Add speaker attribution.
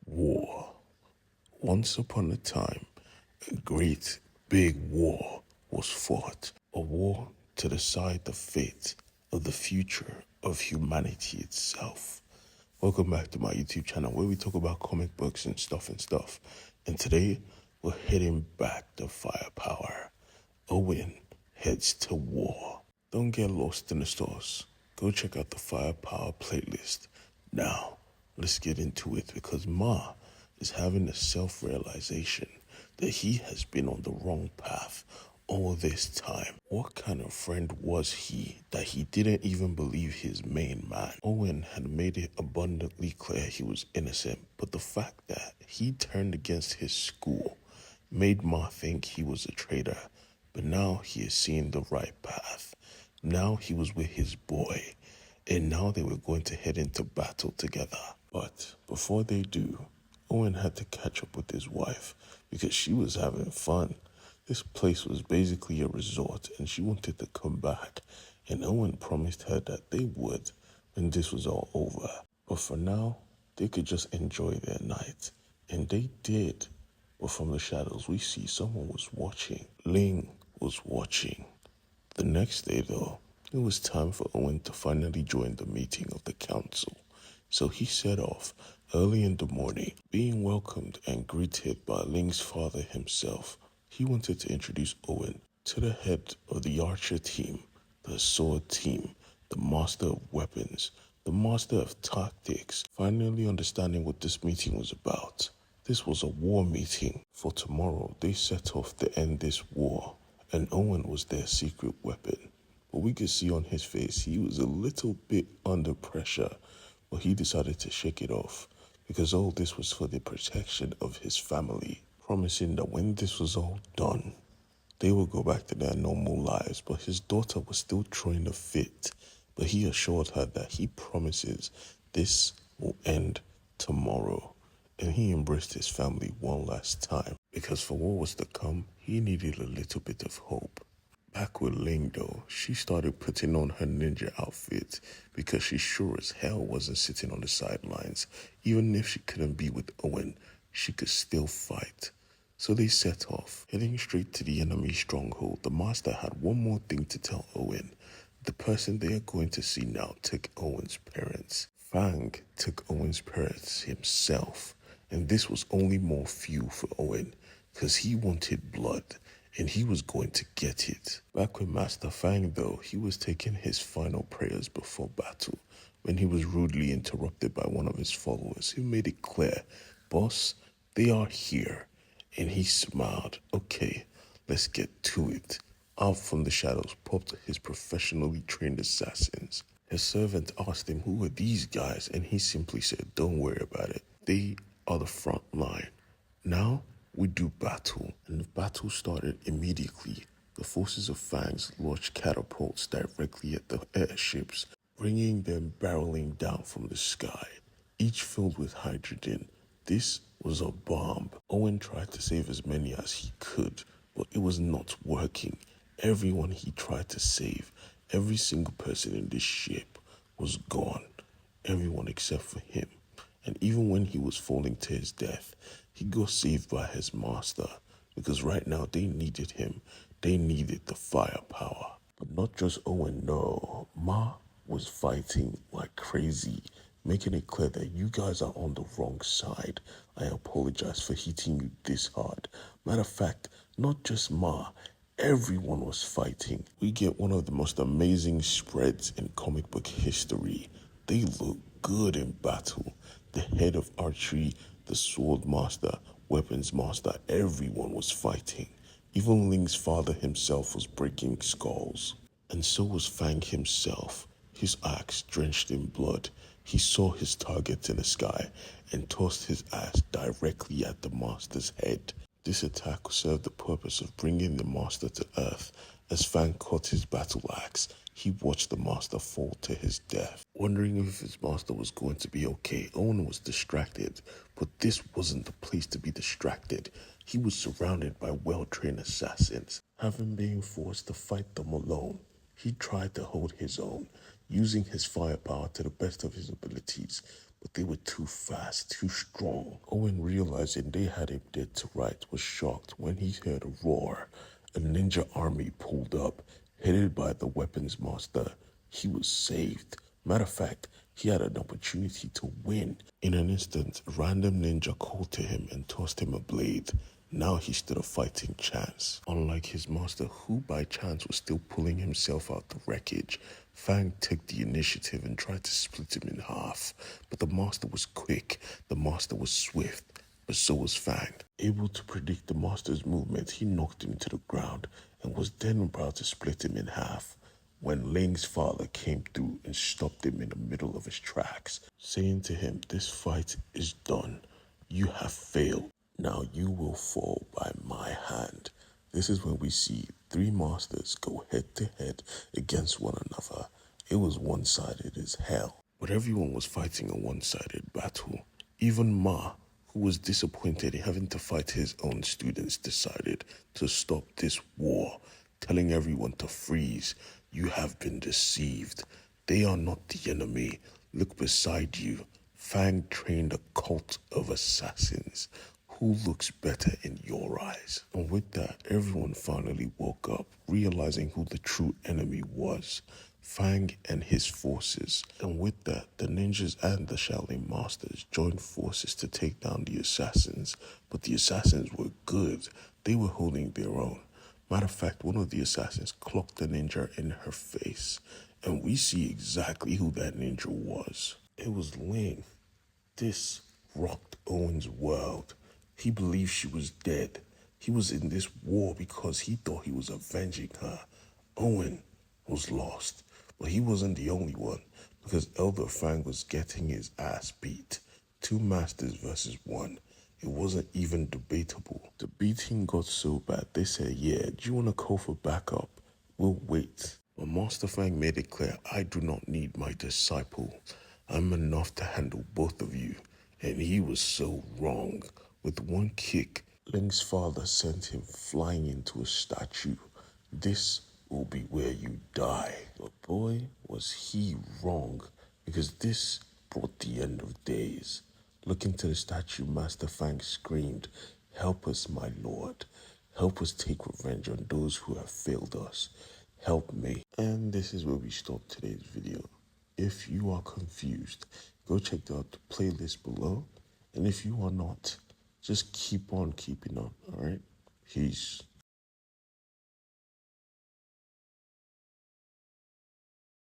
Speaker 1: War. Once upon a time, a great big war was fought. A war to decide the fate of the future of humanity itself. Welcome back to my YouTube channel where we talk about comic books and stuff. And today we're heading back to firepower. Owen heads to war. Don't get lost in the stores. Go check out the firepower playlist. Now, let's get into it because Ma is having a self-realization that he has been on the wrong path all this time. What kind of friend was he that he didn't even believe his main man? Owen had made it abundantly clear he was innocent, but the fact that he turned against his school made Ma think he was a traitor. But now he is seeing the right path. Now he was with his boy, and now they were going to head into battle together. But before they do, Owen had to catch up with his wife because she was having fun. This place was basically a resort and she wanted to come back, and Owen promised her that they would when this was all over. But for now, they could just enjoy their night. And they did. But from the shadows, we see someone was watching. Ling was watching. The next day, though, it was time for Owen to finally join the meeting of the council. So he set off early in the morning, being welcomed and greeted by Ling's father himself. He wanted to introduce Owen to the head of the archer team, the sword team, the master of weapons, the master of tactics. Finally understanding what this meeting was about. This was a war meeting. For tomorrow, they set off to end this war, and Owen was their secret weapon. But we could see on his face he was a little bit under pressure, but he decided to shake it off because all this was for the protection of his family, promising that when this was all done, they would go back to their normal lives. But his daughter was still throwing a fit, but he assured her that he promises this will end tomorrow. And he embraced his family one last time because for what was to come, he needed a little bit of hope. Back with Ling though, she started putting on her ninja outfit because she sure as hell wasn't sitting on the sidelines. Even if she couldn't be with Owen, she could still fight. So they set off, heading straight to the enemy stronghold. The master had one more thing to tell Owen. The person they are going to see now took Owen's parents. Fang took Owen's parents himself. And this was only more fuel for Owen because he wanted blood and he was going to get it. Back with Master Fang though, he was taking his final prayers before battle when he was rudely interrupted by one of his followers who made it clear, "Boss, they are here." And he smiled. "Okay, let's get to it." Out from the shadows popped his professionally trained assassins. His servant asked him who were these guys, and he simply said, "Don't worry about it. They are the front line. Now we do battle." And the battle started immediately. The forces of Fangs launched catapults directly at the airships, bringing them barreling down from the sky, each filled with hydrogen. This was a bomb. Owen tried to save as many as he could, but it was not working. Everyone he tried to save, every single person in this ship was gone. Everyone except for him. And even when he was falling to his death, he got saved by his master because right now they needed him. They needed the firepower. But not just Owen, no. Ma was fighting like crazy, making it clear that you guys are on the wrong side. I apologize for hitting you this hard. Matter of fact, not just Ma, everyone was fighting. We get one of the most amazing spreads in comic book history. They look good in battle. The head of archery, the sword master, weapons master, everyone was fighting. Even Ling's father himself was breaking skulls. And so was Fang himself, his axe drenched in blood. He saw his target in the sky and tossed his axe directly at the master's head. This attack served the purpose of bringing the master to earth. As Fang caught his battle axe, he watched the master fall to his death. Wondering if his master was going to be okay, Owen was distracted, but this wasn't the place to be distracted. He was surrounded by well-trained assassins. Having been forced to fight them alone, he tried to hold his own, using his firepower to the best of his abilities, but they were too fast, too strong. Owen, realizing they had him dead to rights, was shocked when he heard a roar. A ninja army pulled up, headed by the weapons master. He was saved. Matter of fact, he had an opportunity to win. In an instant, a random ninja called to him and tossed him a blade. Now he stood a fighting chance. Unlike his master, who by chance was still pulling himself out the wreckage, Fang took the initiative and tried to split him in half. But the master was quick, the master was swift, but so was Fang. Able to predict the master's movement, he knocked him to the ground and was then about to split him in half when Ling's father came through and stopped him in the middle of his tracks, saying to him, "This fight is done. You have failed. Now you will fall by my hand." This is when we see three masters go head to head against one another. It was one-sided as hell. But everyone was fighting a one-sided battle. Even Ma, who was disappointed in having to fight his own students, decided to stop this war, telling everyone to freeze. "You have been deceived. They are not the enemy. Look beside you. Fang trained a cult of assassins. Who looks better in your eyes?" And with that, everyone finally woke up, realizing who the true enemy was. Fang and his forces. And with that, the ninjas and the Shaolin masters joined forces to take down the assassins. But the assassins were good. They were holding their own. Matter of fact, one of the assassins clocked the ninja in her face. And we see exactly who that ninja was. It was Ling. This rocked Owen's world. He believed she was dead. He was in this war because he thought he was avenging her. Owen was lost, but he wasn't the only one because Elder Fang was getting his ass beat. Two masters versus one. It wasn't even debatable. The beating got so bad, they said, "Yeah, do you want to call for backup? We'll wait." But Master Fang made it clear, "I do not need my disciple. I'm enough to handle both of you." And he was so wrong. With one kick, Ling's father sent him flying into a statue. "This will be where you die." But boy, was he wrong, because this brought the end of days. Looking to the statue, Master Fang screamed, "Help us, my lord. Help us take revenge on those who have failed us. Help me." And this is where we stop today's video. If you are confused, go check out the playlist below. And if you are not, just keep on keeping on, alright? Peace.